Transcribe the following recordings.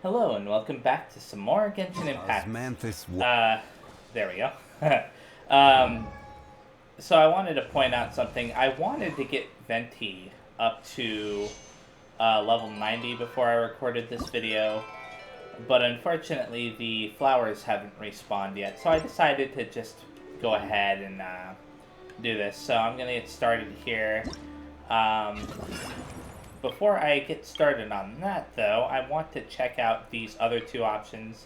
Hello and welcome back to some more Genshin Impact. There we go. um, so I wanted to point out something. I wanted to get Venti up to level 90 before I recorded this video, but unfortunately the flowers haven't respawned yet, so I decided to just go ahead and do this. So I'm going to get started here. Before I get started on that, though, I want to check out these other two options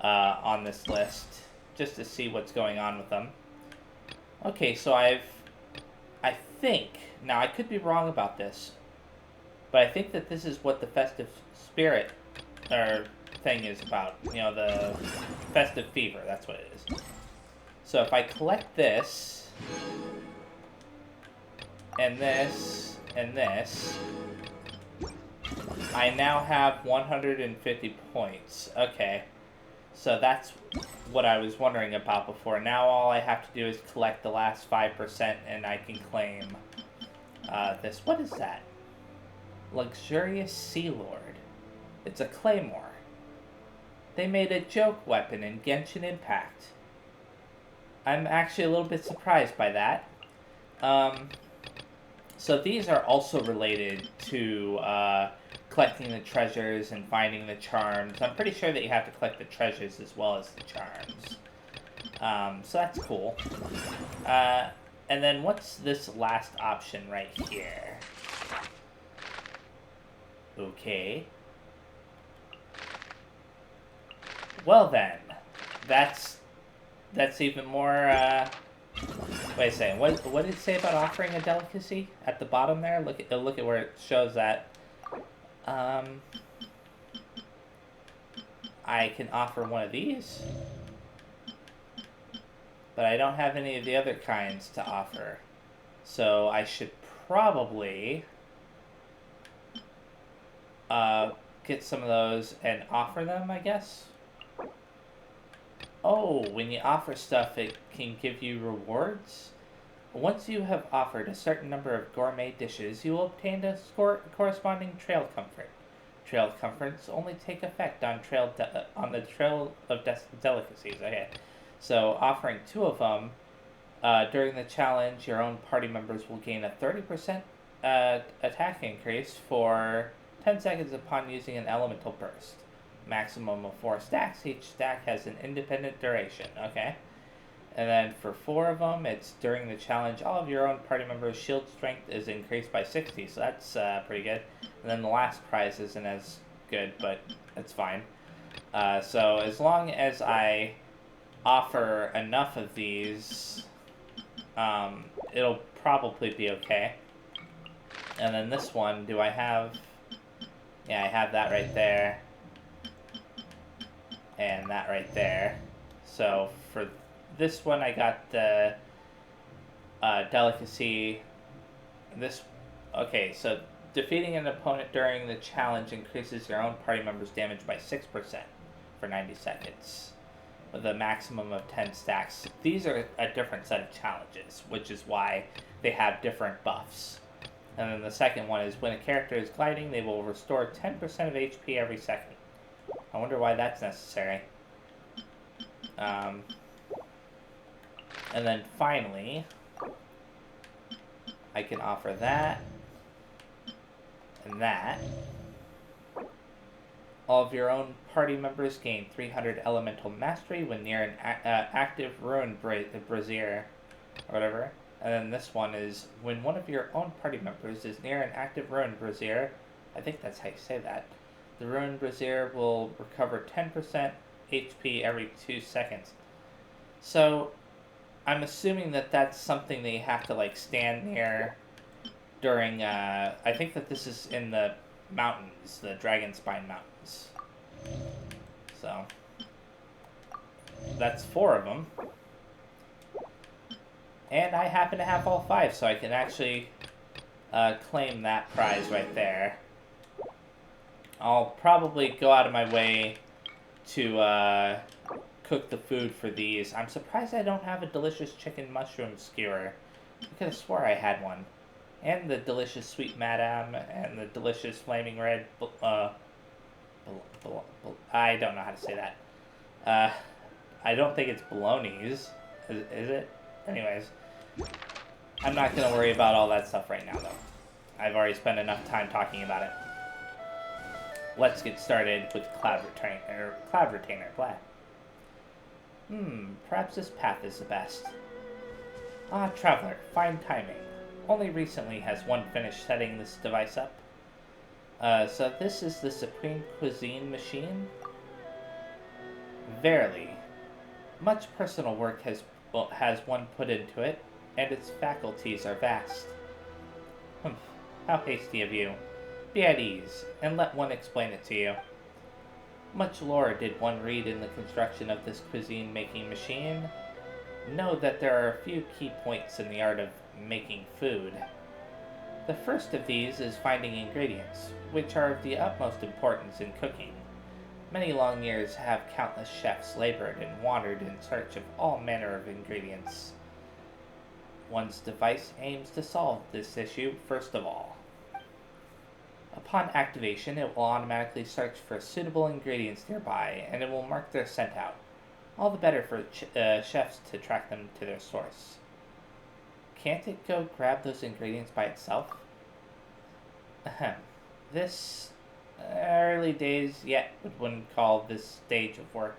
on this list, just to see what's going on with them. Okay, so I think, now I could be wrong about this, but I think that this is what the festive spirit, or thing is about. You know, the festive fever, that's what it is. So if I collect this, and this, and this, I now have 150 points. Okay. So that's what I was wondering about before. Now all I have to do is collect the last 5% and I can claim this. What is that? Luxurious Sea Lord. It's a claymore. They made a joke weapon in Genshin Impact. I'm actually a little bit surprised by that. So these are also related to collecting the treasures and finding the charms. I'm pretty sure that you have to collect the treasures as well as the charms. So that's cool. And then what's this last option right here? Okay. Well then, that's even more, wait a second, what did it say about offering a delicacy? At the bottom there? Look at where it shows that. I can offer one of these, but I don't have any of the other kinds to offer. So I should probably get some of those and offer them, I guess. Oh, when you offer stuff, it can give you rewards. Once you have offered a certain number of gourmet dishes, you will obtain a corresponding trail comfort. Trail comforts only take effect on the trail of delicacies. Okay, so offering 2 of them during the challenge, your own party members will gain a 30% attack increase for 10 seconds upon using an elemental burst. Maximum of 4 stacks. Each stack has an independent duration. Okay. And then for 4 of them, it's during the challenge, all of your own party members' shield strength is increased by 60, so that's pretty good. And then the last prize isn't as good, but it's fine. So as long as I offer enough of these, it'll probably be okay. And then this one, do I have... Yeah, I have that right there. And that right there. So for this one, I got the delicacy. Okay, so defeating an opponent during the challenge increases your own party member's damage by 6% for 90 seconds, with a maximum of 10 stacks. These are a different set of challenges, which is why they have different buffs. And then the second one is when a character is gliding, they will restore 10% of HP every second. I wonder why that's necessary. And then finally, I can offer that and that. All of your own party members gain 300 elemental mastery when near an active ruin brazier, or whatever. And then this one is when one of your own party members is near an active ruin brazier. I think that's how you say that. The ruin brazier will recover 10% HP every 2 seconds. So I'm assuming that that's something that you have to like stand near during, I think that this is in the mountains, the Dragonspine Mountains. So that's 4 of them. And I happen to have all 5, so I can actually claim that prize right there. I'll probably go out of my way to cook the food for these. I'm surprised I don't have a delicious chicken mushroom skewer. I could have swore I had one. And the delicious sweet madam and the delicious flaming red I don't know how to say that. Uh, I don't think it's Bologna's. Is it? Anyways, I'm not going to worry about all that stuff right now, though. I've already spent enough time talking about it. Let's get started with Cloud Retainer. Blah. Perhaps this path is the best. Ah, Traveler, fine timing. Only recently has one finished setting this device up. So this is the Supreme Cuisine machine? Verily. Much personal work has one put into it, and its faculties are vast. How hasty of you. Be at ease, and let one explain it to you. Much lore did one read in the construction of this cuisine-making machine. Know that there are a few key points in the art of making food. The first of these is finding ingredients, which are of the utmost importance in cooking. Many long years have countless chefs labored and wandered in search of all manner of ingredients. One's device aims to solve this issue first of all. Upon activation, it will automatically search for suitable ingredients nearby, and it will mark their scent out. All the better for chefs to track them to their source. Can't it go grab those ingredients by itself? Ahem. This early days yet would one call this stage of work.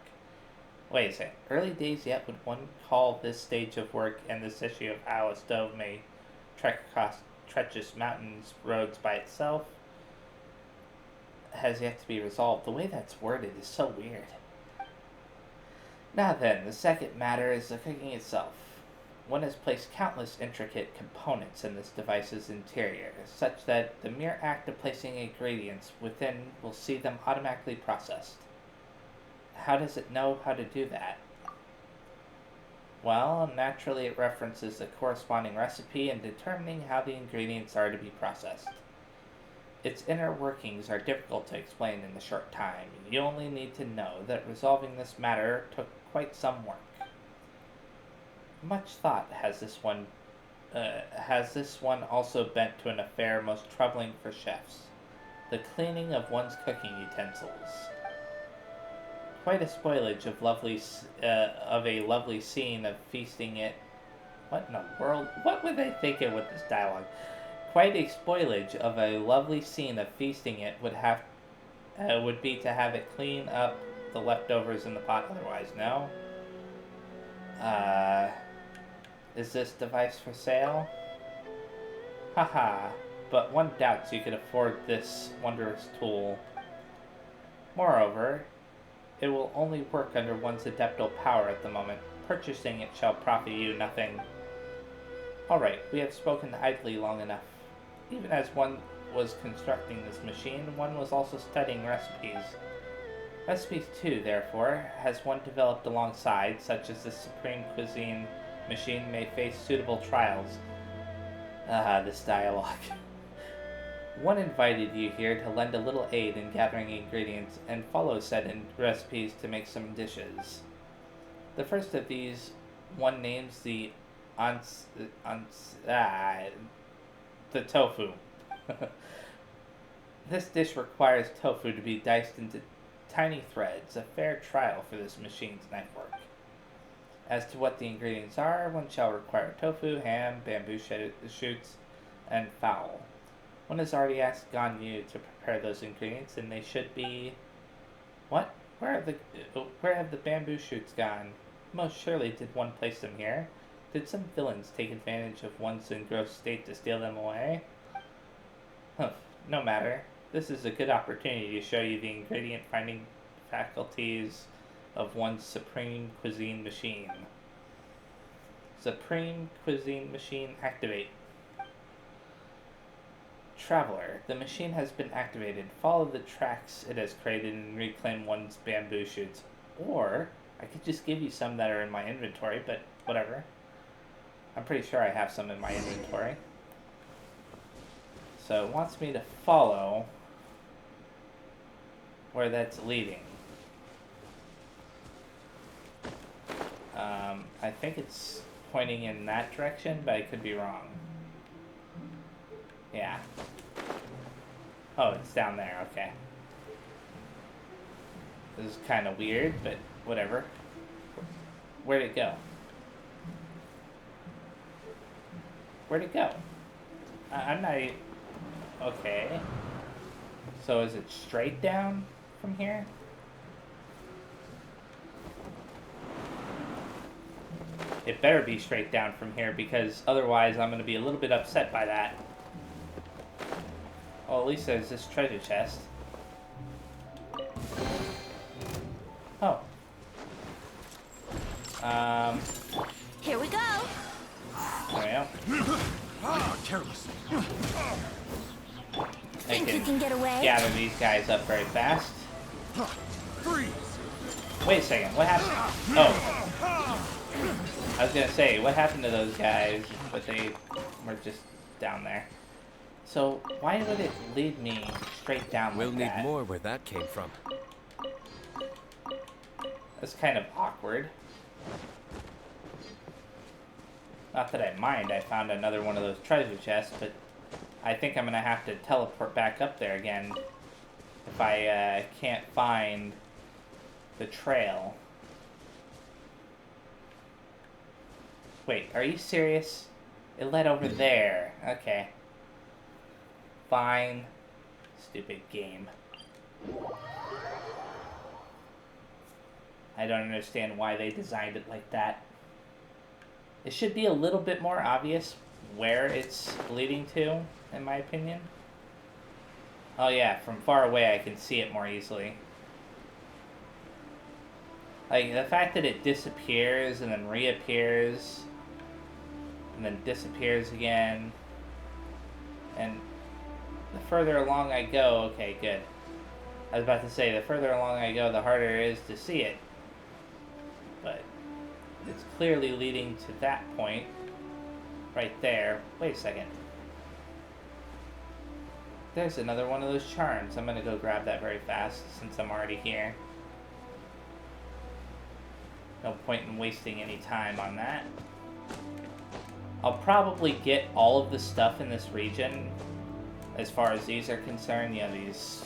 Wait a second. Early days yet would one call this stage of work and this issue of how a stove may trek across treacherous mountains roads by itself has yet to be resolved. The way that's worded is so weird. Now then, the second matter is the cooking itself. One has placed countless intricate components in this device's interior, such that the mere act of placing ingredients within will see them automatically processed. How does it know how to do that? Well, naturally it references the corresponding recipe in determining how the ingredients are to be processed. Its inner workings are difficult to explain in a short time. You only need to know that resolving this matter took quite some work. Much thought has this one also bent to an affair most troubling for chefs: the cleaning of one's cooking utensils. Quite a spoilage of a lovely scene of feasting it. What in the world? What were they thinking with this dialogue? Quite a spoilage of a lovely scene of feasting it would be to have it clean up the leftovers in the pot otherwise. No. Is this device for sale? Haha, but one doubts you could afford this wondrous tool. Moreover, it will only work under one's adeptal power at the moment. Purchasing it shall profit you nothing. Alright, we have spoken idly long enough. Even as one was constructing this machine, one was also studying recipes. Recipes too, therefore, has one developed alongside, such as the Supreme Cuisine machine may face suitable trials. This dialogue. One invited you here to lend a little aid in gathering ingredients and follow said recipes to make some dishes. The first of these one names the tofu. This dish requires tofu to be diced into tiny threads, a fair trial for this machine's knife work. As to what the ingredients are, one shall require tofu, ham, bamboo shoots, and fowl. One has already asked Ganyu to prepare those ingredients, and they should be... What? Where have the bamboo shoots gone? Most surely did one place them here. Did some villains take advantage of one's engrossed state to steal them away? Humph, no matter. This is a good opportunity to show you the ingredient finding faculties of one's Supreme Cuisine machine. Supreme Cuisine machine activate. Traveler, the machine has been activated. Follow the tracks it has created and reclaim one's bamboo shoots. Or, I could just give you some that are in my inventory, but whatever. I'm pretty sure I have some in my inventory. So it wants me to follow where that's leading. I think it's pointing in that direction, but I could be wrong. Yeah. Oh, it's down there, okay. This is kind of weird, but whatever. Where'd it go? Where'd it go? I'm not even... Okay. So is it straight down from here? It better be straight down from here, because otherwise I'm going to be a little bit upset by that. Oh, at least there's this treasure chest. Oh. Here we go. There we go. Careless. Think you can get away? Gather these guys up very fast. Freeze. Wait a second, what happened? Oh. I was gonna say, what happened to those guys, but they were just down there. So, why would it lead me straight down We'll like need that? more where that came from. That's kind of awkward. Not that I mind, I found another one of those treasure chests, but I think I'm gonna have to teleport back up there again if I can't find the trail. Wait, are you serious? It led over there. Okay. Fine. Stupid game. I don't understand why they designed it like that. It should be a little bit more obvious where it's leading to, in my opinion. Oh yeah, from far away I can see it more easily. Like, the fact that it disappears and then reappears and then disappears again, and the further along I go, okay, good. I was about to say, the further along I go, the harder it is to see it. But it's clearly leading to that point, right there. Wait a second. There's another one of those charms. I'm gonna go grab that very fast, since I'm already here. No point in wasting any time on that. I'll probably get all of the stuff in this region, as far as these are concerned, you know, these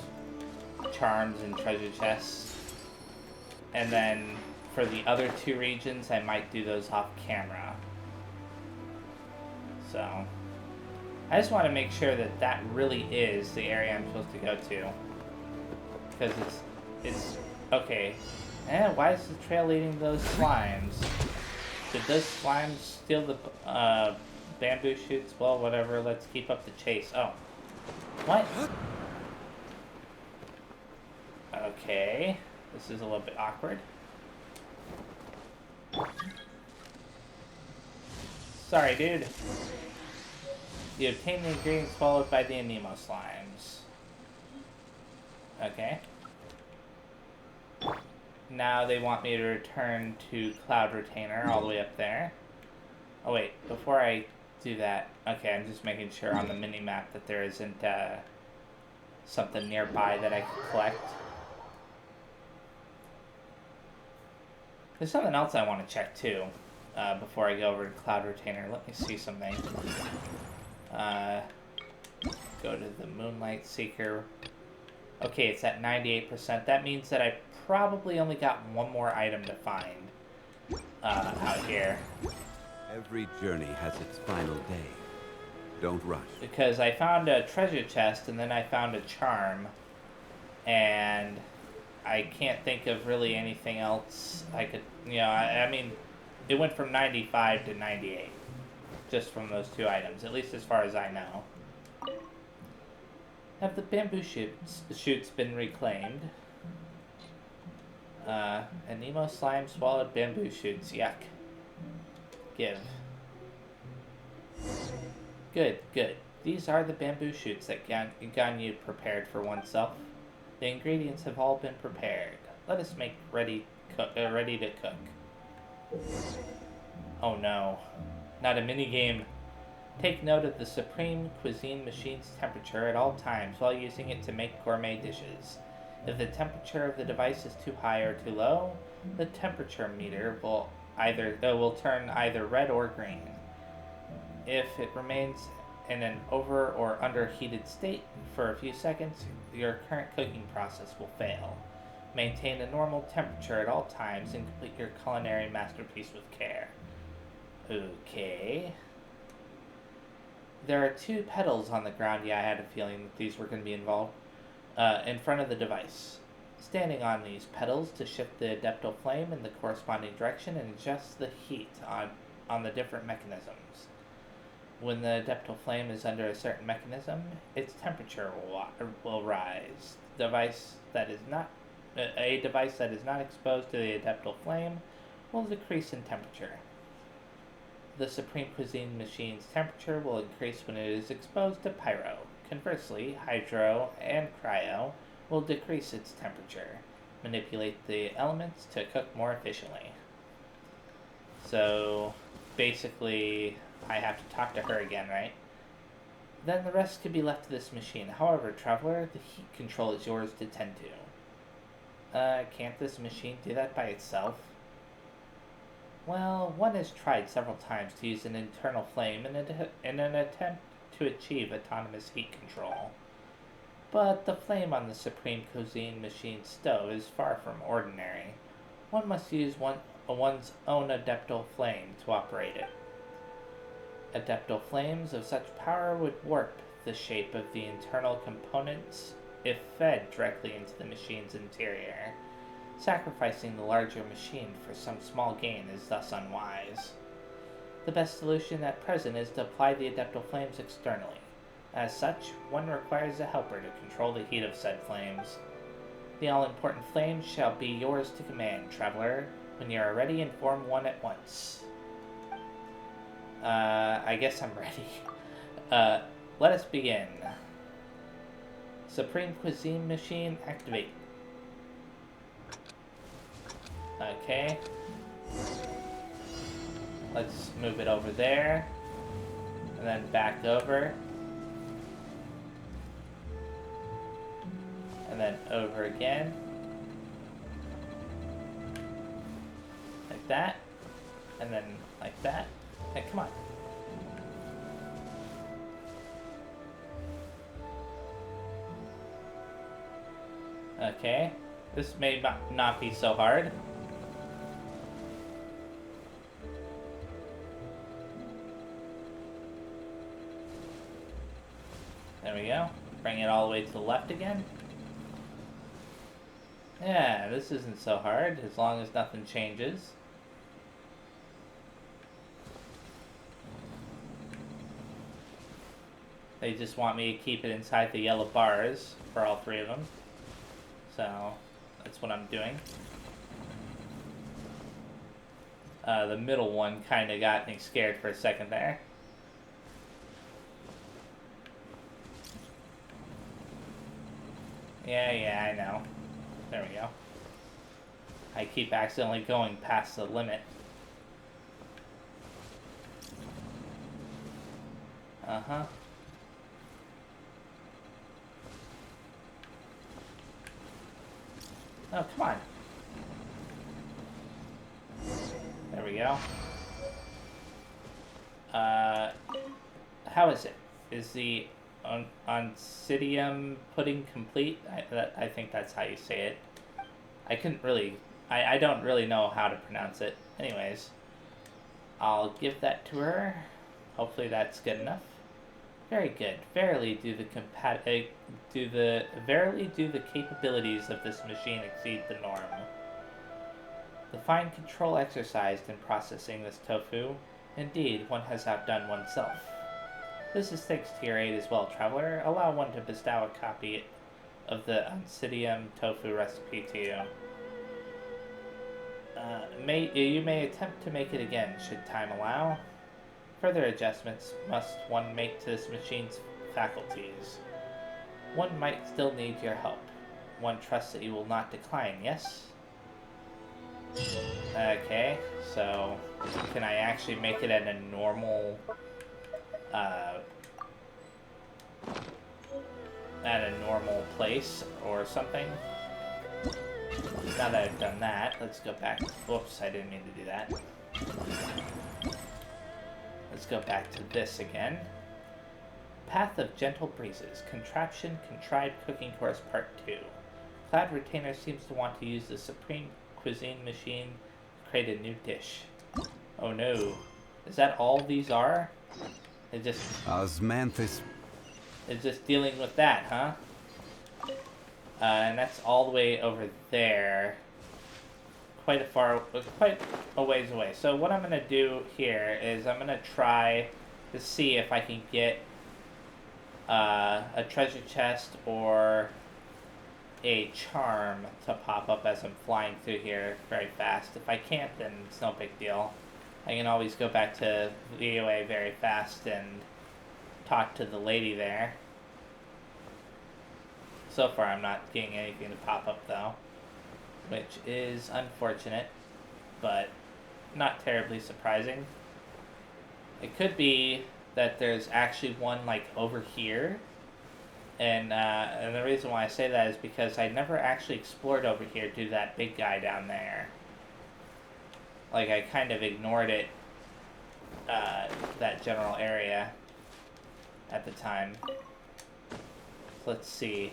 charms and treasure chests. And then, for the other two regions, I might do those off camera. So, I just want to make sure that that really is the area I'm supposed to go to. Because it's, okay. Why is the trail leading to those slimes? Did those slimes steal the bamboo shoots? Well, whatever, let's keep up the chase. Oh. What? Okay. This is a little bit awkward. Sorry, dude. You obtain the ingredients followed by the anemo slimes. Okay. Now they want me to return to Cloud Retainer all the way up there. Oh wait, before I do that, okay, I'm just making sure on the mini-map that there isn't something nearby that I can collect. There's something else I want to check too, before I go over to Cloud Retainer. Let me see something. Go to the Moonlight Seeker. Okay, it's at 98%. That means that I probably only got one more item to find out here. Every journey has its final day. Don't rush. Because I found a treasure chest and then I found a charm. And I can't think of really anything else I could, you know, I mean, it went from 95 to 98. Just from those two items, at least as far as I know. Have the bamboo shoots been reclaimed? Anemo slime swallowed bamboo shoots. Yuck. Give. Good, good. These are the bamboo shoots that Ganyu prepared for oneself. The ingredients have all been prepared. Let us make ready to cook. Oh no. Not a minigame. Take note of the Supreme Cuisine Machine's temperature at all times while using it to make gourmet dishes. If the temperature of the device is too high or too low, the temperature meter will turn either red or green. If it remains in an over or underheated state for a few seconds, your current cooking process will fail. Maintain a normal temperature at all times and complete your culinary masterpiece with care. Okay. There are 2 pedals on the ground. Yeah, I had a feeling that these were going to be involved. In front of the device. Standing on these pedals to shift the adeptal flame in the corresponding direction and adjust the heat on the different mechanisms. When the adeptal flame is under a certain mechanism, its temperature will rise. A device that is not exposed to the adeptal flame will decrease in temperature. The Supreme Cuisine machine's temperature will increase when it is exposed to pyro. Conversely, hydro and cryo will decrease its temperature. Manipulate the elements to cook more efficiently. So, basically, I have to talk to her again, right? Then the rest could be left to this machine. However, Traveler, the heat control is yours to tend to. Can't this machine do that by itself? Well, one has tried several times to use an internal flame in an attempt to achieve autonomous heat control. But the flame on the Supreme Cuisine machine stove is far from ordinary. One must use one's own adeptal flame to operate it. Adeptal flames of such power would warp the shape of the internal components if fed directly into the machine's interior. Sacrificing the larger machine for some small gain is thus unwise. The best solution at present is to apply the adeptal flames externally. As such, one requires a helper to control the heat of said flames. The all-important flames shall be yours to command, Traveler. When you are ready, inform one at once. I guess I'm ready. Let us begin. Supreme Cuisine machine, activate. Okay. Let's move it over there. And then back over. And then over again. Like that. And then like that. Hey, come on. Okay. This may not be so hard. There we go. Bring it all the way to the left again. Yeah, this isn't so hard, as long as nothing changes. They just want me to keep it inside the yellow bars for all 3 of them. So, that's what I'm doing. The middle one kind of got me scared for a second there. Yeah, I know. There we go. I keep accidentally going past the limit. Uh-huh. Oh, come on. There we go. How is it? Is the Oncidium pudding complete? I think that's how you say it. I don't really know how to pronounce it. Anyways, I'll give that to her. Hopefully that's good enough. Very good. Verily do the capabilities of this machine exceed the norm. The fine control exercised in processing this tofu, indeed, one has outdone oneself. This is thanks to your aid as well, Traveler. Allow one to bestow a copy of the Oncidium tofu recipe to you. You may attempt to make it again, should time allow. Further adjustments must one make to this machine's faculties. One might still need your help. One trusts that you will not decline, yes? Okay, so can I actually make it at a normal, place or something? Now that I've done that, let's go back. Whoops, I didn't mean to do that. Let's go back to this again. Path of Gentle Breezes. Contraption Contrived Cooking Course Part 2. Cloud Retainer seems to want to use the Supreme Cuisine Machine to create a new dish. Oh no. Is that all these are? It just... Osmanthus. It's just dealing with that, huh? And that's all the way over there. Quite a ways away. So what I'm going to do here is I'm going to try to see if I can get a treasure chest or a charm to pop up as I'm flying through here very fast. If I can't, then it's no big deal. I can always go back to VOA very fast and talk to the lady there. So far I'm not getting anything to pop up though, which is unfortunate, but not terribly surprising. It could be that there's actually one like over here, and the reason why I say that is because I never actually explored over here to that big guy down there. Like, I kind of ignored it, that general area at the time. Let's see.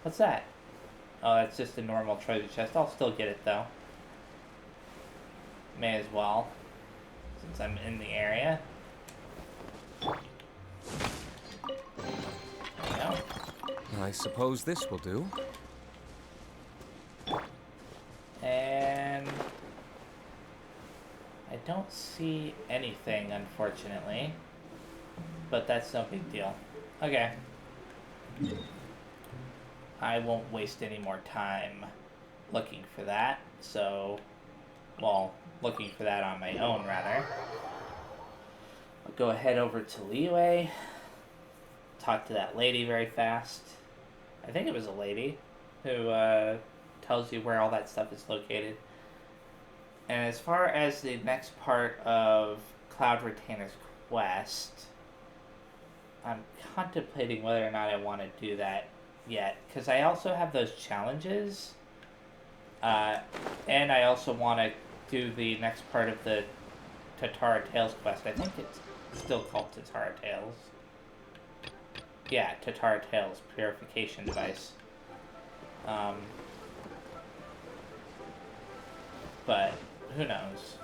What's that? Oh, that's just a normal treasure chest. I'll still get it, though. May as well, since I'm in the area. There we go. I suppose this will do. And I don't see anything, unfortunately. But that's no big deal. Okay. I won't waste any more time looking for that. So, well, looking for that on my own, rather. I'll go ahead over to Liyue. Talk to that lady very fast. I think it was a lady who tells you where all that stuff is located. And as far as the next part of Cloud Retainer's quest, I'm contemplating whether or not I want to do that yet, because I also have those challenges, and I also want to do the next part of the Tatara Tales quest. I think it's still called Tatara Tales. Yeah, Tatara Tales, Purification Device. But who knows?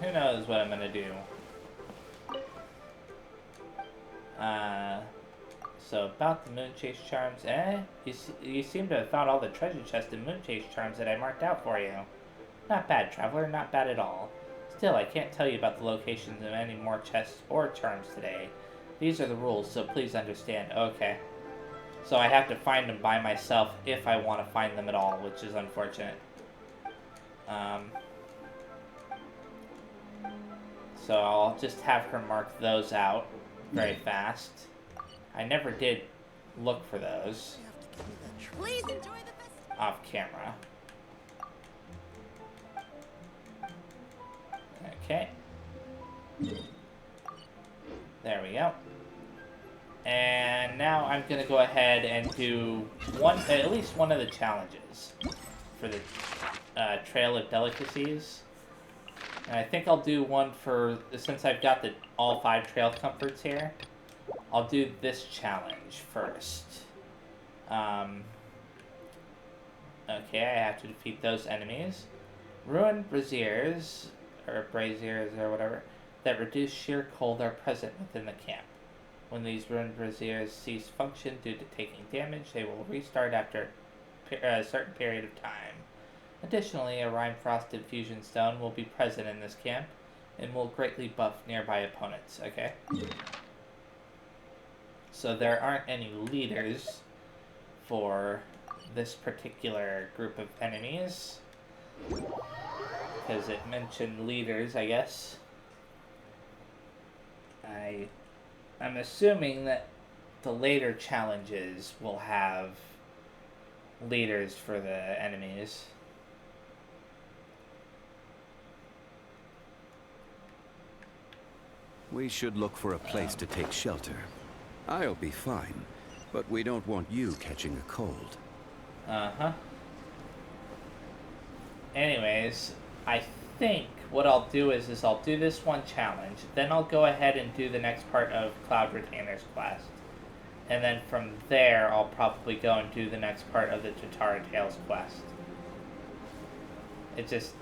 Who knows what I'm gonna do? So about the Moonchase charms, you seem to have found all the treasure chests and Moonchase charms that I marked out for you. Not bad, traveler, not bad at all. Still, I can't tell you about the locations of any more chests or charms today. These are the rules, so please understand. Okay. So I have to find them by myself if I want to find them at all, which is unfortunate. So I'll just have her mark those out very fast. I never did look for those. Please enjoy the festival. Off camera. Okay. There we go. And now I'm gonna go ahead and do at least one of the challenges for the Trail of Delicacies. And I think I'll do one for, since I've got all 5 trail comforts here, I'll do this challenge first. Okay, I have to defeat those enemies. Ruined braziers, or whatever, that reduce sheer cold are present within the camp. When these ruined braziers cease function due to taking damage, they will restart after a certain period of time. Additionally, a rime-frosted fusion stone will be present in this camp and will greatly buff nearby opponents, okay? So there aren't any leaders for this particular group of enemies, because it mentioned leaders, I guess. I'm assuming that the later challenges will have leaders for the enemies. We should look for a place to take shelter. I'll be fine, but we don't want you catching a cold. Uh-huh. Anyways, I think what I'll do is I'll do this one challenge, then I'll go ahead and do the next part of Cloud Retainer's quest. And then from there, I'll probably go and do the next part of the Tatara Tales quest. It just...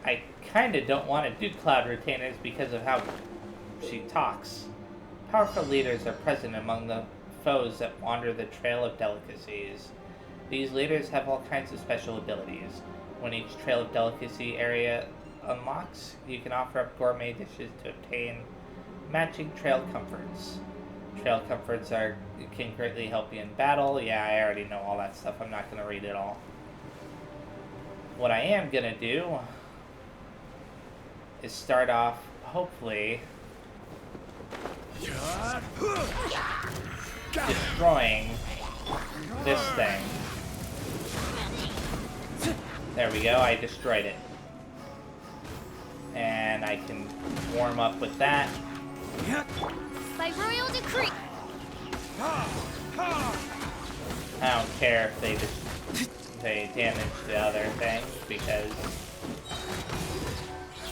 I kind of don't want to do Cloud Retainers because of how she talks. Powerful leaders are present among the foes that wander the Trail of Delicacies. These leaders have all kinds of special abilities. When each Trail of Delicacy area unlocks, you can offer up gourmet dishes to obtain matching trail comforts. Trail comforts can greatly help you in battle. Yeah, I already know all that stuff. I'm not going to read it all. What I am going to do is start off, hopefully, destroying this thing. There we go, I destroyed it. And I can warm up with that. By royal decree. I don't care if they damage the other things, because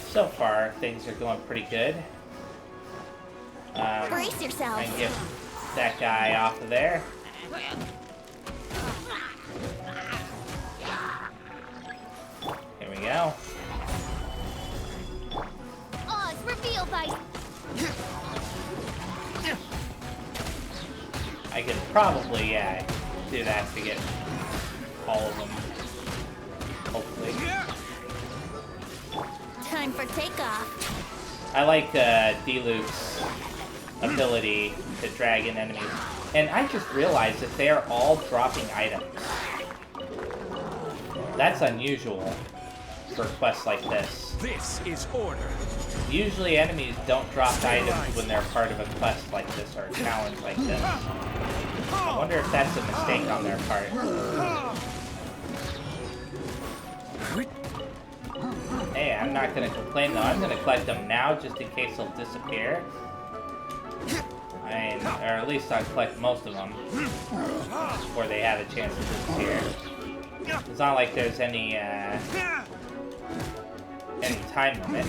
so far things are going pretty good. Brace yourself. I can get that guy off of there. Here we go. Oz revealed by. I could probably, yeah, do that to get all of them. Hopefully. Time for takeoff. I like D-Luke's ability to drag in enemies. And I just realized that they are all dropping items. That's unusual for quests like this. This is order. Usually enemies don't drop items when they're part of a quest like this or a challenge like this. I wonder if that's a mistake on their part. Hey, I'm not going to complain though. I'm going to collect them now just in case they'll disappear. I mean, or at least I'll collect most of them before they have a chance to disappear. It's not like there's any time limit.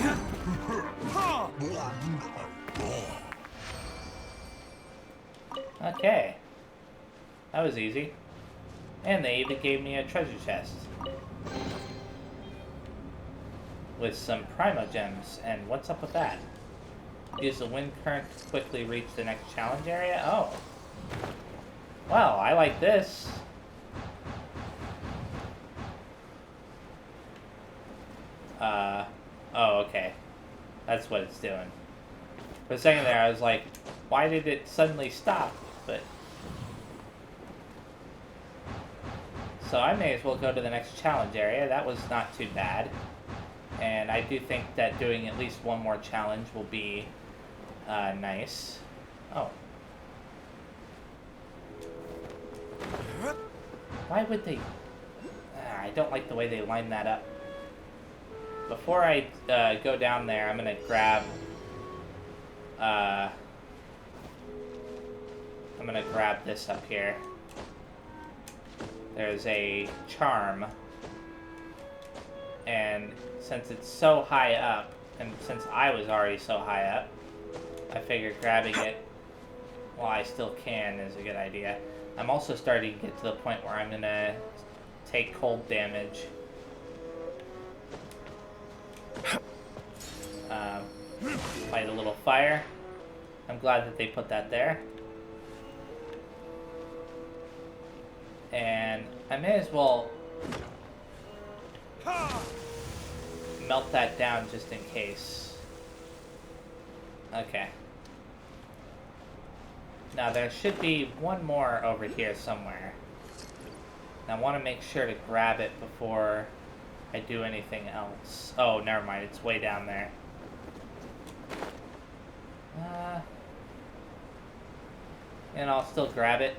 Okay. That was easy. And they even gave me a treasure chest. With some Primo Gems. And what's up with that? Use the wind current to quickly reach the next challenge area? Oh. Well, I like this. Oh, okay. That's what it's doing. For a second there, I was like, why did it suddenly stop? But... So I may as well go to the next challenge area. That was not too bad. And I do think that doing at least one more challenge will be nice. Oh. Why would they... I don't like the way they line that up. Before I go down there, I'm going to grab... I'm going to grab this up here. There's a charm. And since it's so high up, and since I was already so high up, I figured grabbing it while I still can is a good idea. I'm also starting to get to the point where I'm going to take cold damage. Light a little fire. I'm glad that they put that there. And I may as well melt that down just in case. Okay. Now there should be one more over here somewhere. And I want to make sure to grab it before I do anything else. Oh, never mind. It's way down there. And I'll still grab it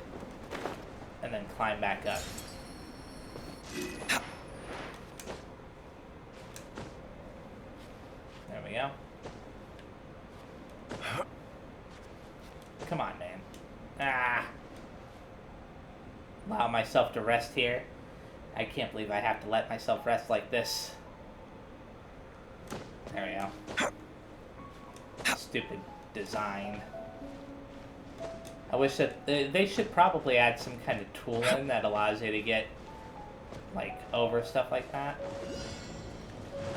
and then climb back up. There we go. Come on, man. Ah! Allow myself to rest here. I can't believe I have to let myself rest like this. There we go. Stupid design. I wish that they should probably add some kind of tool in that allows you to get, like, over stuff like that.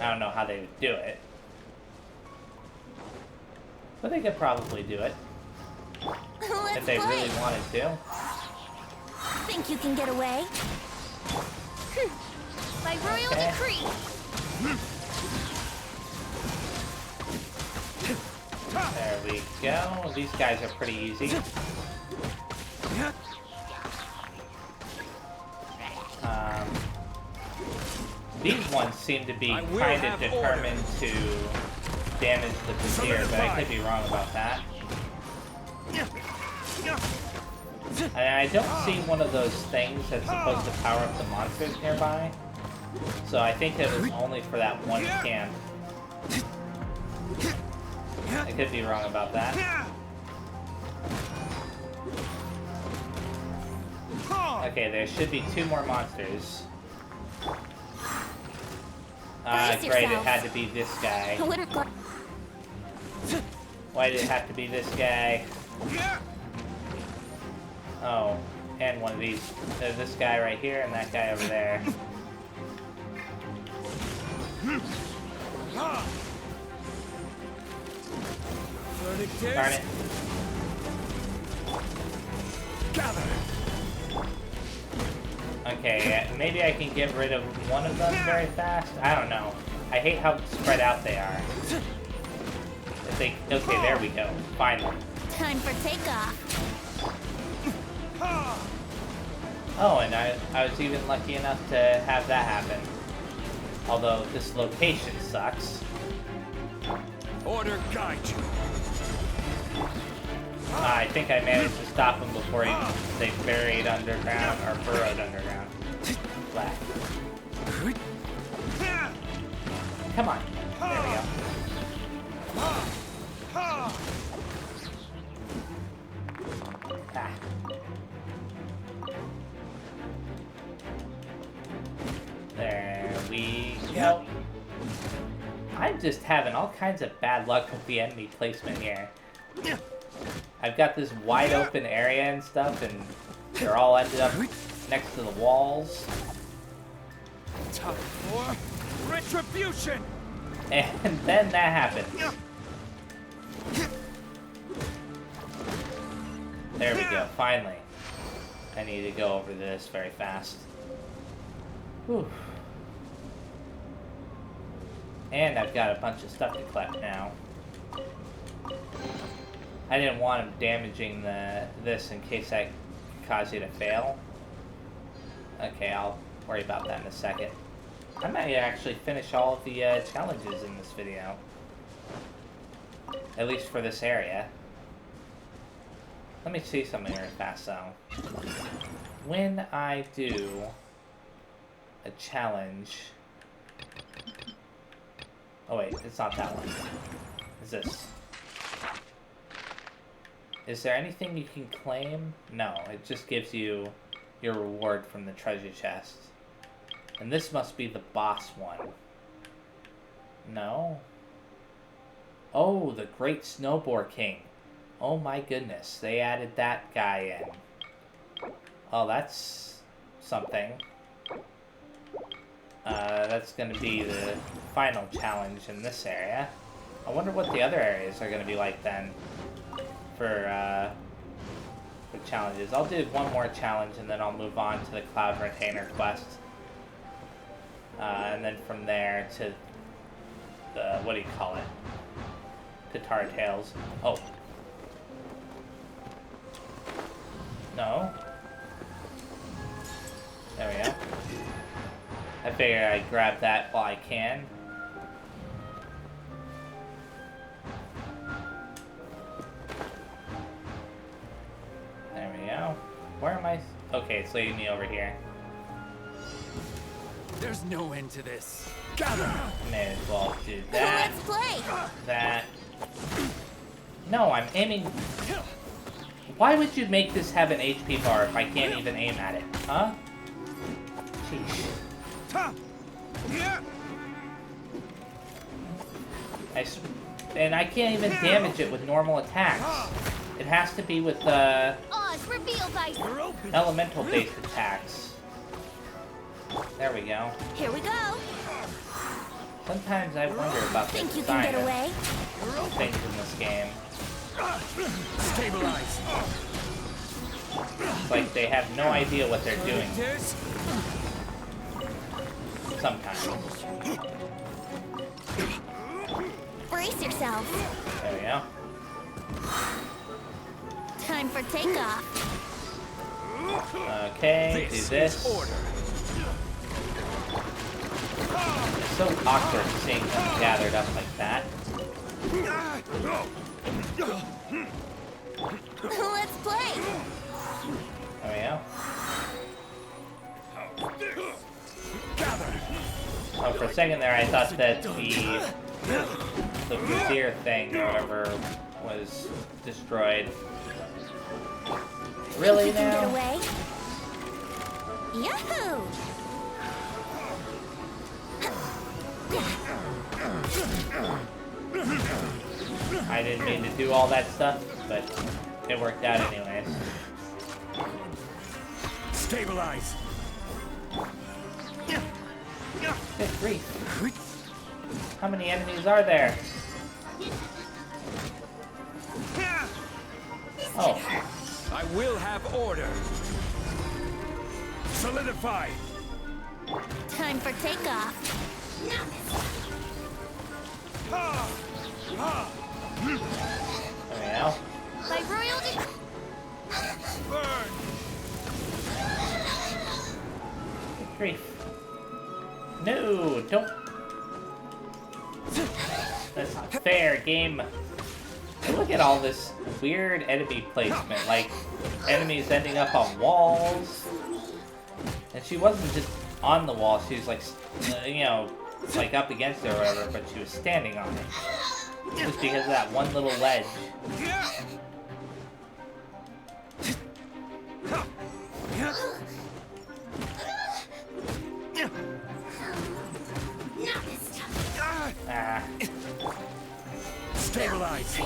I don't know how they would do it. But they could probably do it. If they really wanted to. Think you can get away? By royal decree. There we go. These guys are pretty easy. These ones seem to be kind of determined to damage the brazier, but I could be wrong about that. And I don't see one of those things that's supposed to power up the monsters nearby. So I think it was only for that one camp. I could be wrong about that. Okay, there should be 2 more monsters. Great, it had to be this guy. Why did it have to be this guy? Oh, and one of these. There's this guy right here and that guy over there. Darn it. Okay, maybe I can get rid of one of them very fast? I don't know. I hate how spread out they are. Okay, there we go. Finally. Time for takeoff. Oh, and I was even lucky enough to have that happen. Although this location sucks. Order guide you. I think I managed to stop him before they buried underground, or burrowed underground. Black. Come on. There we go. Ah. There we go. I'm just having all kinds of bad luck with the enemy placement here. I've got this wide open area and stuff, and they're all ended up next to the walls. Time for retribution. And then that happened. There we go, finally. I need to go over this very fast. Whew. And I've got a bunch of stuff to collect now. I didn't want him damaging this in case I cause you to fail. Okay, I'll worry about that in a second. I might actually finish all of the challenges in this video. At least for this area. Let me see something really fast though. When I do a challenge... Oh wait, it's not that one. It's this. Is there anything you can claim? No, it just gives you your reward from the treasure chest. And this must be the boss one. No? Oh, the Great Snowboard King. Oh my goodness, they added that guy in. Oh, that's something. That's going to be the final challenge in this area. I wonder what the other areas are going to be like then for challenges. I'll do one more challenge and then I'll move on to the Cloud Retainer quest. And then from there to the, what do you call it? Tatara Tales. Oh. No. There we go. I figure I'd grab that while I can. There we go. Where am I? Okay, it's leading me over here. There's no end to this. Gather. May as well do that. Let's play. That. No, I'm aiming. Why would you make this have an HP bar if I can't even aim at it? Huh? Jeez. And I can't even damage it with normal attacks. It has to be with Oz, reveal thyself. elemental-based attacks. There we go. Here we go. Sometimes I wonder about the Think you can design get away? of things in this game. Stabilize. It's like they have no idea what they're doing This. sometimes. Brace yourself. There we go. Time for takeoff. Okay, do this. Order. It's so awkward seeing them gathered up like that. Let's play. There we go. Gather. Oh, for a second there I thought that the brazier thing or whatever was destroyed. Really Think you can get now? away? Yahoo! I didn't mean to do all that stuff, but it worked out anyways. Stabilize. Good grief. How many enemies are there? Oh, I will have order. Solidify. Time for takeoff. there we go. By royal decree. Burn. Good grief. No, don't. That's not fair, game. Look at all this weird enemy placement, like enemies ending up on walls. And she wasn't just on the wall, she was like, you know, like up against it or whatever, but she was standing on it. Just because of that one little ledge. Ah, Stabilize.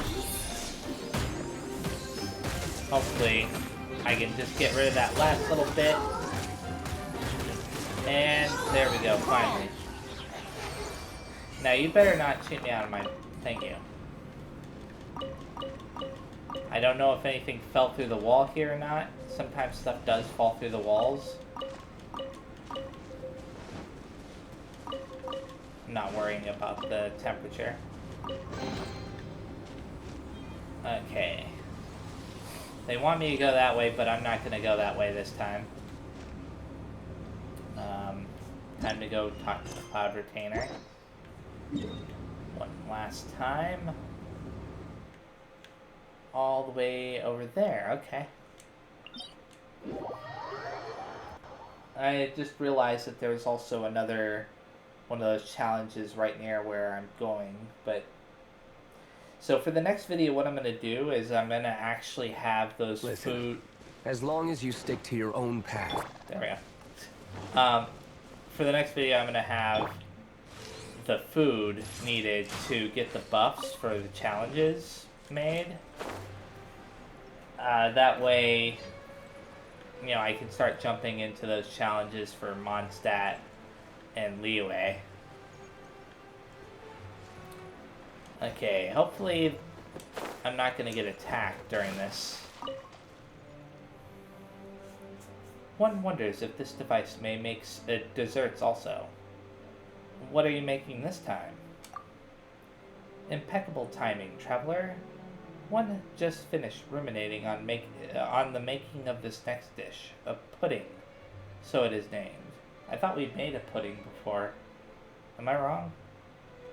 hopefully I can just get rid of that last little bit. And there we go, finally. Now you better not shoot me out of my... Thank you. I don't know if anything fell through the wall here or not. Sometimes stuff does fall through the walls. I'm not worrying about the temperature. Okay. They want me to go that way, but I'm not going to go that way this time. Time to go talk to the Cloud Retainer. One last time. All the way over there, okay. I just realized that there's also another one of those challenges right near where I'm going, but... So for the next video, what I'm going to do is I'm going to actually have those food... As long as you stick to your own path. There we go. For the next video, I'm going to have the food needed to get the buffs for the challenges made. That way, you know, I can start jumping into those challenges for Mondstadt and Liyue. Okay, hopefully I'm not going to get attacked during this. One wonders if this device may make desserts also. What are you making this time? Impeccable timing, traveler. One just finished ruminating on the making of this next dish, a pudding, so it is named. I thought we'd made a pudding before. Am I wrong?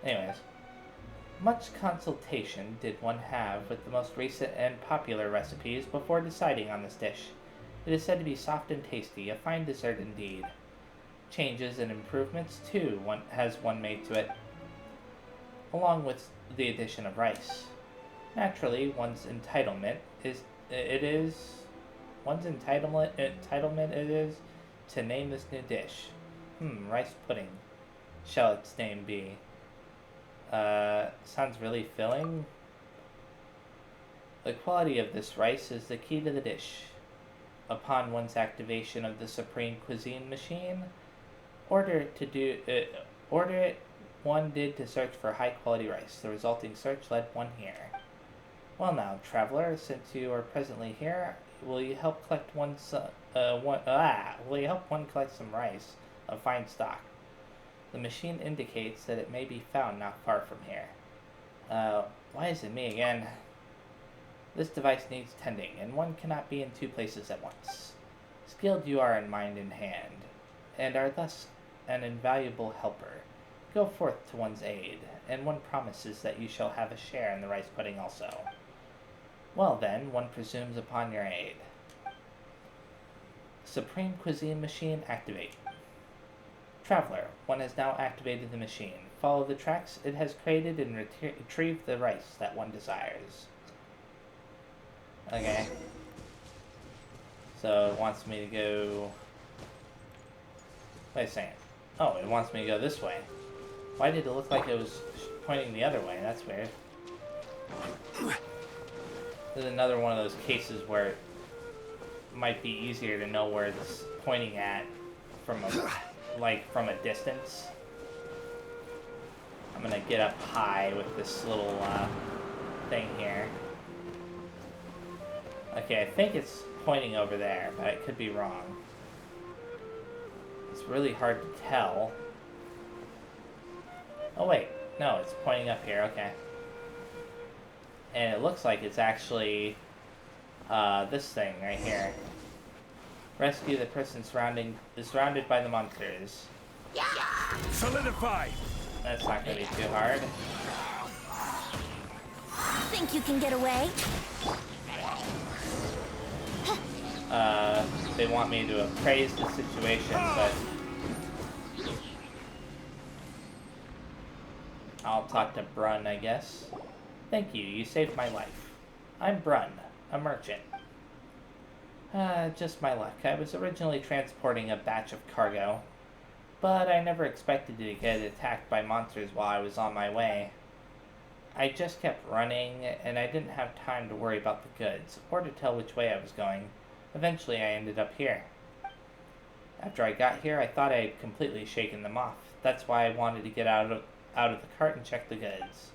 Anyways. Much consultation did one have with the most recent and popular recipes before deciding on this dish. It is said to be soft and tasty, a fine dessert indeed. Changes and improvements, too, has one made to it, along with the addition of rice. Naturally, one's entitlement is to name this new dish. Rice pudding. Shall its name be? Sounds really filling. The quality of this rice is the key to the dish. Upon one's activation of the Supreme Cuisine machine, order it one did to search for high-quality rice. The resulting search led one here. Well now, traveler, since you are presently here, will you help collect one collect some rice of fine stock? The machine indicates that it may be found not far from here. Why is it me again? This device needs tending, and one cannot be in two places at once. Skilled you are in mind and hand, and are thus an invaluable helper. Go forth to one's aid, and one promises that you shall have a share in the rice pudding also. Well then, one presumes upon your aid. Supreme Cuisine Machine activate. Traveler, one has now activated the machine. Follow the tracks it has created and retrieve the rice that one desires. Okay. So it wants me to go... Wait a second. Oh, it wants me to go this way. Why did it look like it was pointing the other way? That's weird. This is another one of those cases where it might be easier to know where it's pointing at from a distance. I'm gonna get up high with this little thing here. Okay, I think it's pointing over there, but I could be wrong. It's really hard to tell. Oh wait, no, it's pointing up here, okay. And it looks like it's actually this thing right here. Rescue the person surrounded by the monsters. Solidify! That's not gonna be too hard. Think you can get away? They want me to appraise the situation, but I'll talk to Brun, I guess. Thank you, you saved my life. I'm Brun, a merchant. Just my luck. I was originally transporting a batch of cargo, but I never expected to get attacked by monsters while I was on my way. I just kept running, and I didn't have time to worry about the goods, or to tell which way I was going. Eventually, I ended up here. After I got here, I thought I had completely shaken them off. That's why I wanted to get out of the cart and check the goods.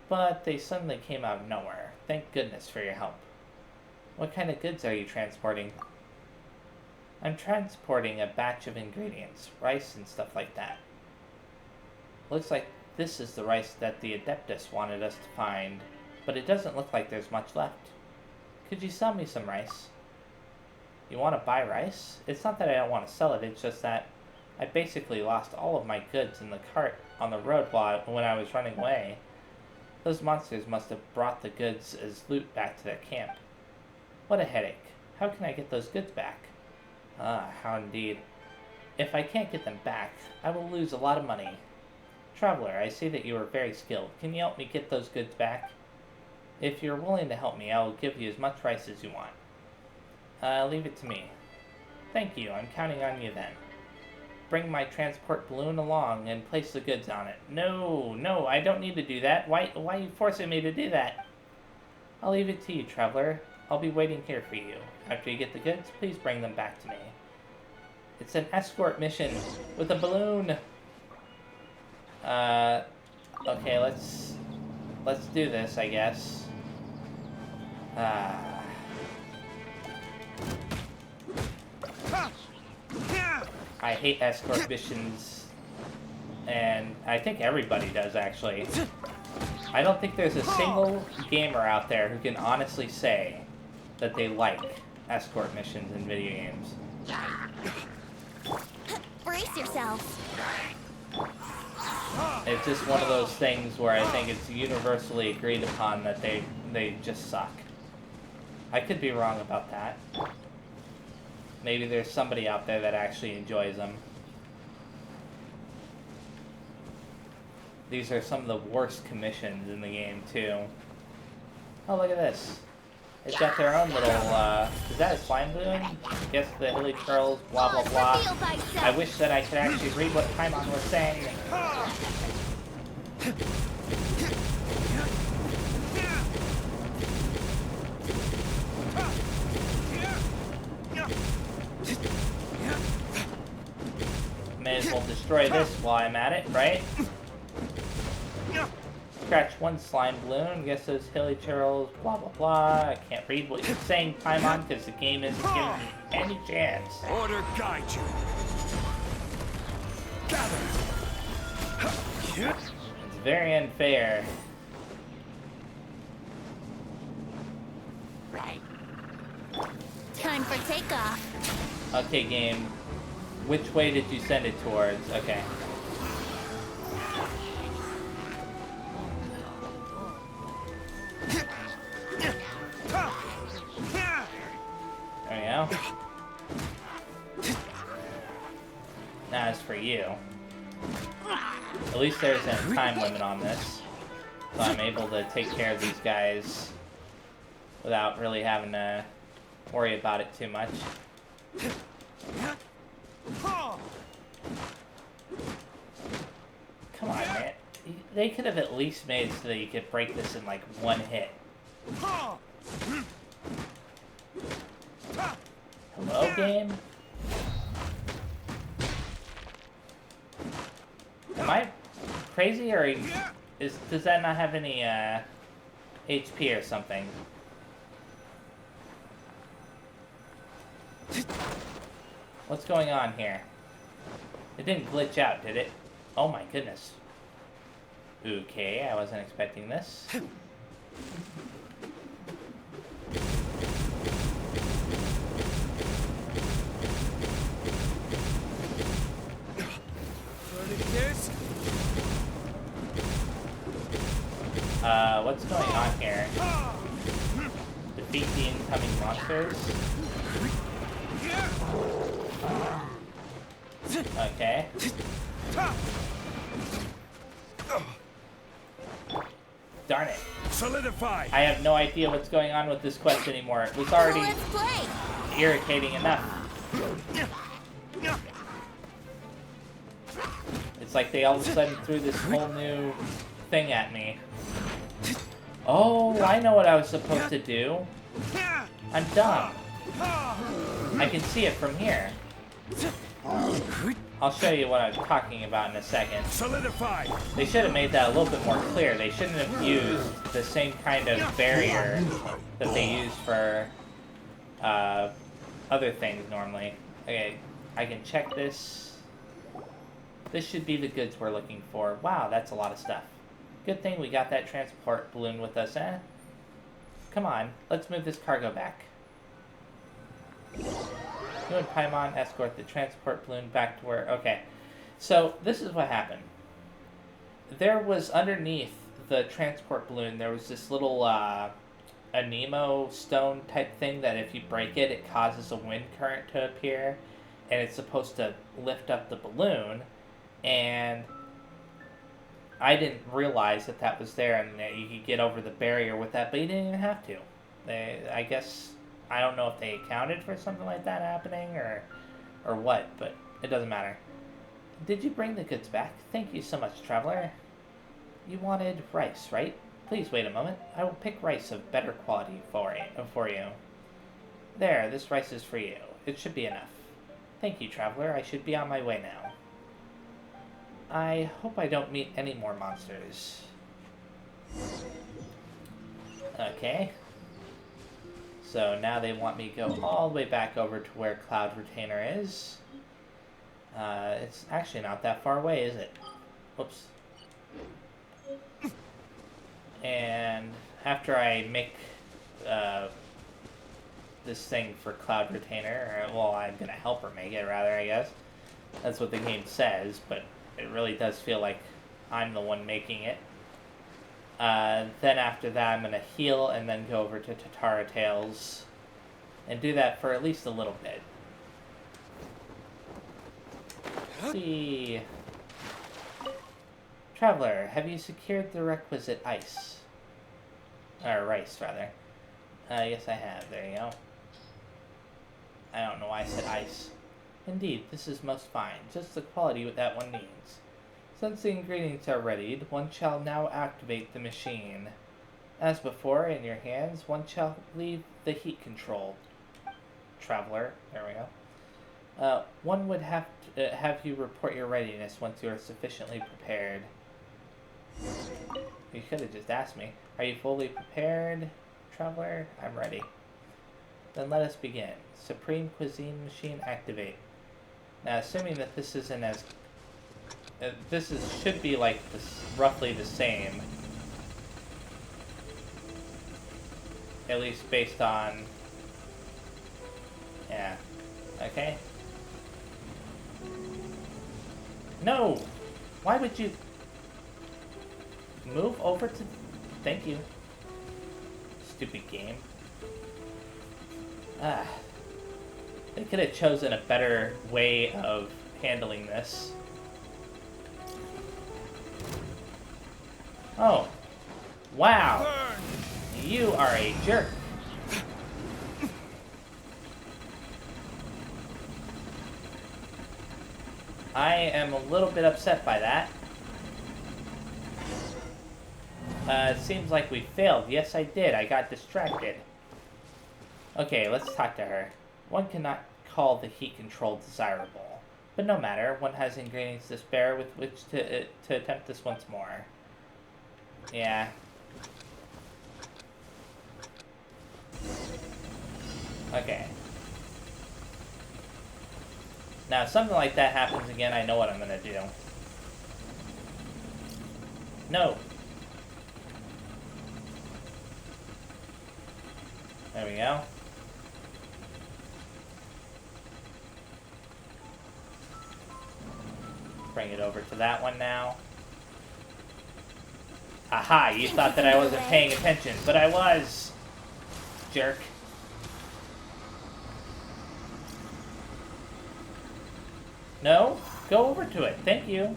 But they suddenly came out of nowhere. Thank goodness for your help. What kind of goods are you transporting? I'm transporting a batch of ingredients, rice and stuff like that. Looks like this is the rice that the Adeptus wanted us to find, but it doesn't look like there's much left. Could you sell me some rice? You want to buy rice? It's not that I don't want to sell it, it's just that I basically lost all of my goods in the cart on the road when I was running away. Those monsters must have brought the goods as loot back to their camp. What a headache. How can I get those goods back? Ah, how indeed. If I can't get them back, I will lose a lot of money. Traveler, I see that you are very skilled. Can you help me get those goods back? If you're willing to help me, I will give you as much rice as you want. Leave it to me. Thank you, I'm counting on you then. Bring my transport balloon along and place the goods on it. No, I don't need to do that. Why are you forcing me to do that? I'll leave it to you, traveler. I'll be waiting here for you. After you get the goods, please bring them back to me. It's an escort mission with a balloon. Okay, let's do this, I guess. I hate escort missions, and I think everybody does, actually. I don't think there's a single gamer out there who can honestly say that they like escort missions in video games. Brace yourselves. It's just one of those things where I think it's universally agreed upon that they just suck. I could be wrong about that. Maybe there's somebody out there that actually enjoys them. These are some of the worst commissions in the game, too. Oh, look at this. They've got their own little, is that a slime balloon? I guess the hilly curls, blah, blah, blah. I wish that I could actually read what Paimon was saying. as well destroy this while I'm at it, right? Scratch one slime balloon. Guess those hilly churls, blah blah blah. I can't read what you're saying, Paimon, because the game isn't giving me any chance. Order guide you. Gather. It's very unfair. Time for takeoff. Okay, game. Which way did you send it towards? Okay. There we go. Now as for you. At least there's a time limit on this. So I'm able to take care of these guys without really having to worry about it too much. Come on, man. They could have at least made it so that you could break this in like one hit. Hello, game? Am I crazy, or does that not have any HP or something? What's going on here? It didn't glitch out, did it? Oh my goodness. Okay, I wasn't expecting this. What's going on here? Defeat the incoming monsters? Okay. Darn it. Solidify. I have no idea what's going on with this quest anymore. It was already Let's play. irritating enough. It's like they all of a sudden threw this whole new thing at me. Oh, I know what I was supposed to do. I'm dumb. I can see it from here. I'll show you what I'm talking about in a second. Solidify. They should have made that a little bit more clear. They shouldn't have used the same kind of barrier that they use for other things normally. Okay, I can check this. This should be the goods we're looking for. Wow, that's a lot of stuff. Good thing we got that transport balloon with us, eh? Come on, let's move this cargo back. You and Paimon escort the transport balloon back to where... Okay, so this is what happened. There was underneath the transport balloon, there was this little Anemo stone type thing that if you break it, it causes a wind current to appear. And it's supposed to lift up the balloon. And I didn't realize that that was there and that you could get over the barrier with that, but you didn't even have to. I guess... I don't know if they accounted for something like that happening or what, but it doesn't matter. Did you bring the goods back? Thank you so much, traveler. You wanted rice, right? Please wait a moment. I will pick rice of better quality for you. There, this rice is for you. It should be enough. Thank you, traveler. I should be on my way now. I hope I don't meet any more monsters. Okay. So now they want me to go all the way back over to where Cloud Retainer is. It's actually not that far away, is it? Whoops. And after I make this thing for Cloud Retainer, or, well, I'm going to help her make it, rather, I guess. That's what the game says, but it really does feel like I'm the one making it. Then after that, I'm going to heal and then go over to Tatara Tales and do that for at least a little bit. Let's see. Traveler, have you secured the requisite ice? Or rice, rather. Yes, I have. There you go. I don't know why I said ice. Indeed, this is most fine. Just the quality that one needs. Since the ingredients are readied, one shall now activate the machine. As before, in your hands, one shall leave the heat control. Traveler, there we go. One would have you report your readiness once you are sufficiently prepared. You could have just asked me. Are you fully prepared, traveler? I'm ready. Then let us begin. Supreme Cuisine Machine activate. Now, assuming that this isn't as... should be like this, roughly the same. At least based on... Yeah. Okay. No! Why would you... Move over to... Thank you. Stupid game. Ah. They could have chosen a better way of handling this. Oh. Wow. You are a jerk. I am a little bit upset by that. It seems like we failed. Yes, I did. I got distracted. Okay, let's talk to her. One cannot call the heat control desirable. But no matter, one has ingredients to spare with which to attempt this once more. Yeah. Okay. Now, if something like that happens again, I know what I'm gonna do. No! There we go. Bring it over to that one now. Aha! You thought that I wasn't paying attention, but I was! Jerk. No? Go over to it. Thank you.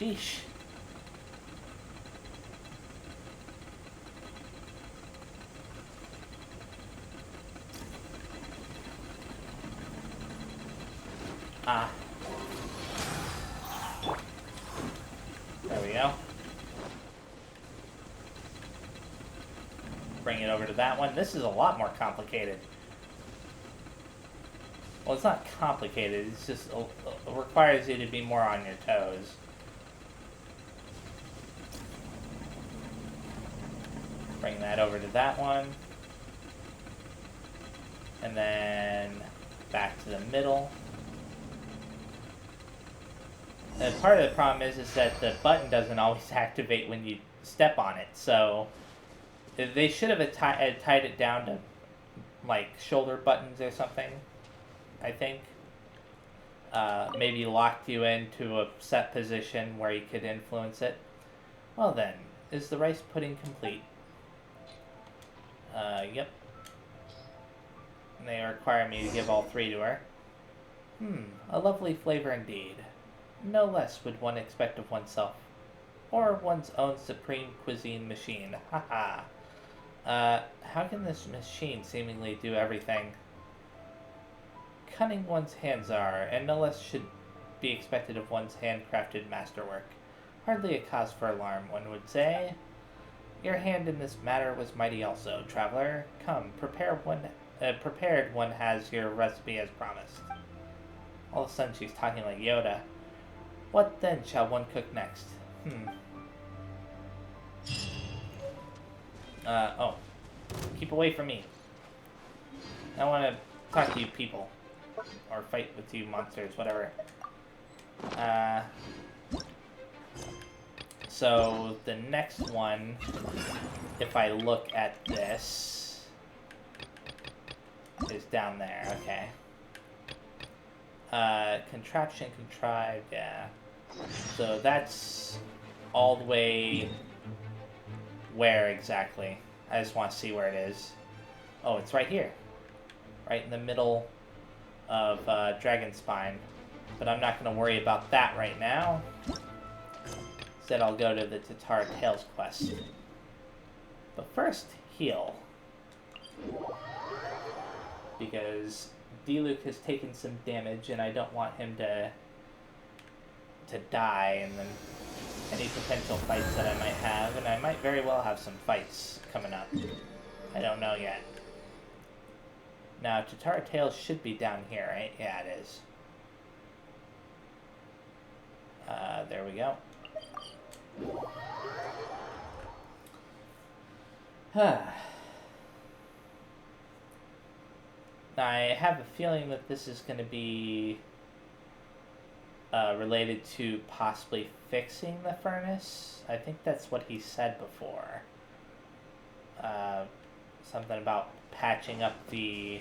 Sheesh. Ah. There we go. Bring it over to that one. This is a lot more complicated. Well, it's not complicated. It's just requires you to be more on your toes. Bring that over to that one. And then back to the middle. And part of the problem is that the button doesn't always activate when you step on it. So they should have tied it down to like shoulder buttons or something, I think. Maybe locked you into a set position where you could influence it. Well then, is the rice pudding complete? Yep. And they require me to give all three to her. A lovely flavor indeed. No less would one expect of oneself. Or one's own supreme cuisine machine. Haha. How can this machine seemingly do everything? Cunning one's hands are, and no less should be expected of one's handcrafted masterwork. Hardly a cause for alarm, one would say. Your hand in this matter was mighty also, traveler. Come, prepared one has your recipe as promised. All of a sudden she's talking like Yoda. What then shall one cook next? Oh. Keep away from me. I want to talk to you people. Or fight with you monsters, whatever. So, the next one, if I look at this, is down there, okay. Contraption, contrived, yeah. So that's all the way where exactly? I just want to see where it is. Oh, it's right here. Right in the middle of Dragon Spine. But I'm not going to worry about that right now. Instead, I'll go to the Tatara Tales quest. But first, heal. Because D-Luke has taken some damage, and I don't want him to die and then any potential fights that I might have, and I might very well have some fights coming up. I don't know yet. Now, Tatara Tales should be down here, right? Yeah, it is. There we go. Now, I have a feeling that this is going to be related to possibly fixing the furnace. I think that's what he said before. Something about patching up the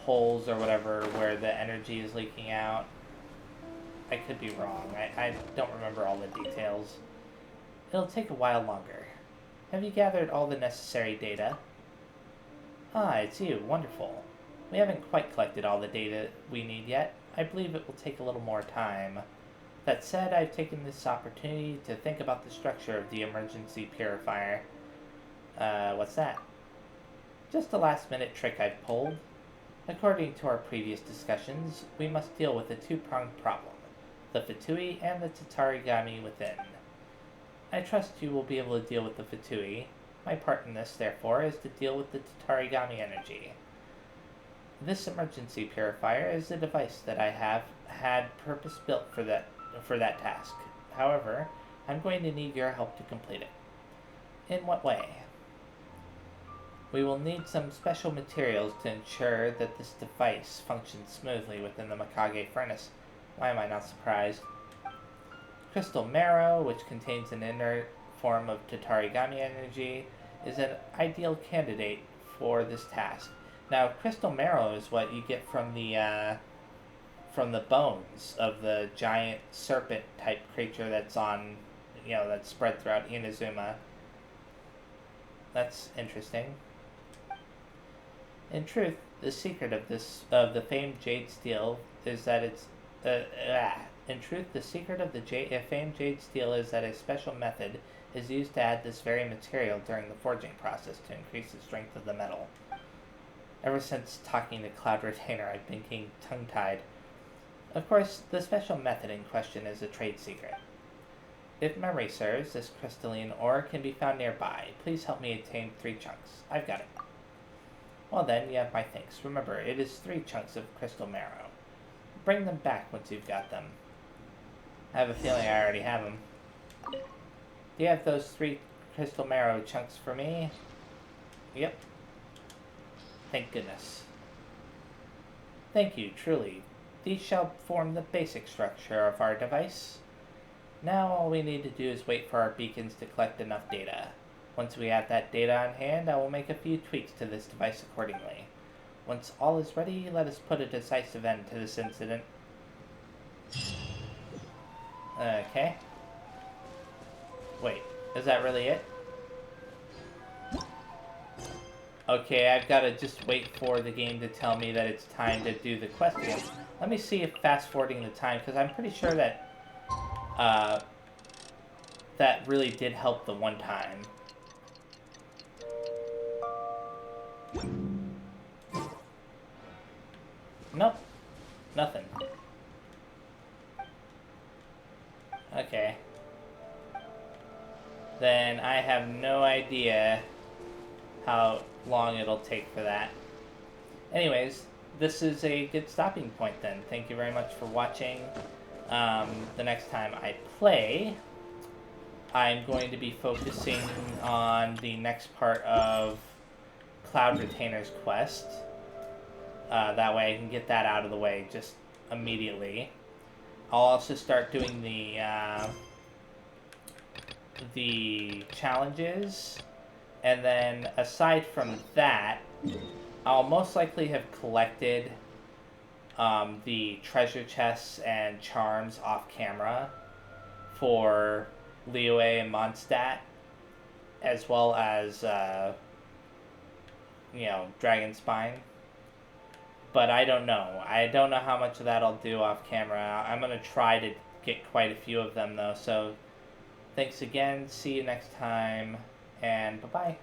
holes or whatever where the energy is leaking out. I could be wrong. I don't remember all the details. It'll take a while longer. Have you gathered all the necessary data? Ah, it's you. Wonderful. We haven't quite collected all the data we need yet. I believe it will take a little more time. That said, I've taken this opportunity to think about the structure of the emergency purifier. What's that? Just a last-minute trick I've pulled. According to our previous discussions, we must deal with a two-pronged problem. The Fatui and the Tatarigami within. I trust you will be able to deal with the Fatui. My part in this, therefore, is to deal with the Tatarigami energy. This emergency purifier is a device that I have had purpose-built for that task. However, I'm going to need your help to complete it. In what way? We will need some special materials to ensure that this device functions smoothly within the Mikage furnace. Why am I not surprised? Crystal marrow, which contains an inert form of Tatarigami energy, is an ideal candidate for this task. Now, crystal marrow is what you get from the bones of the giant serpent-type creature that's on, that's spread throughout Inazuma. That's interesting. In truth, the secret of the famed jade steel is that it's In truth, the secret of the famed jade steel is that a special method is used to add this very material during the forging process to increase the strength of the metal. Ever since talking to Cloud Retainer, I've been getting tongue-tied. Of course, the special method in question is a trade secret. If memory serves, this crystalline ore can be found nearby. Please help me obtain 3 chunks. I've got it. Well then, you have my thanks. Remember, it is 3 chunks of crystal marrow. Bring them back once you've got them. I have a feeling I already have them. Do you have those 3 crystal marrow chunks for me? Yep. Thank goodness. Thank you, truly. These shall form the basic structure of our device. Now all we need to do is wait for our beacons to collect enough data. Once we have that data on hand, I will make a few tweaks to this device accordingly. Once all is ready, let us put a decisive end to this incident. Okay. Wait, is that really it? Okay, I've got to just wait for the game to tell me that it's time to do the quest again. Let me see if fast-forwarding the time, because I'm pretty sure that that really did help the one time. Nope. Nothing. Okay. Then I have no idea how long it'll take for that. Anyways, this is a good stopping point then. Thank you very much for watching. The next time I play, I'm going to be focusing on the next part of Cloud Retainer's quest. That way I can get that out of the way just immediately. I'll also start doing the challenges, and then aside from that, I'll most likely have collected the treasure chests and charms off camera for Liyue and Mondstadt, as well as Dragonspine. But I don't know. I don't know how much of that I'll do off camera. I'm going to try to get quite a few of them, though. So, thanks again. See you next time. And bye-bye.